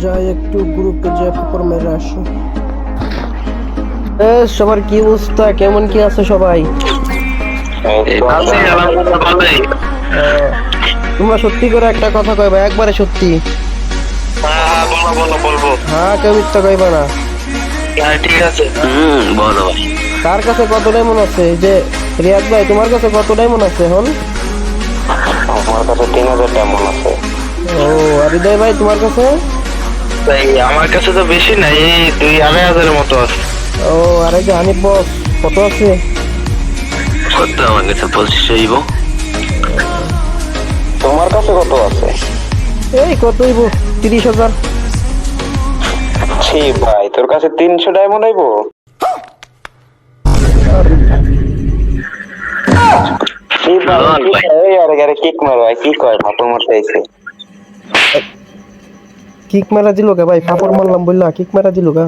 যাই একটু গ্রুপে যে খবর মেরে আসি। সবার কি অবস্থা, কেমন কি আছে সবাই? তোমরা সত্যি করে একটা কথা কইবা, একবারে সত্যি। হ্যাঁ, কেউ মিথ্যা কইবা না। ঠিক আছে, বলো ভাই। কার কাছে কত ডায়মন্ড আছে? এই যে রিয়াদ ভাই, তোমার কাছে কত ডায়মন্ড আছে এখন? আমার কাছে 3000 ডায়মন্ড আছে। ও, আর হৃদয় ভাই তোমার কাছে? ভাই আমার কাছে তো বেশি নাই, এই 2-2.5 মতো আছে। ও, আর এই যে হানিফ বস কত আছে? কত আমার কাছে 25 হইব। তোমার কাছে কত আছে? এই কত হইব, 30,000। ছি ভাই, তোর কাছে 300 ডায়মন্ড হইব? ছি ভাই, এই আরে কিক মার ভাই, কি কয় ফাটল মারতে আইছে। কিক মারা দিল কে ভাই? ফাপড় মারলাম বললা, কিক মারা দিল গা।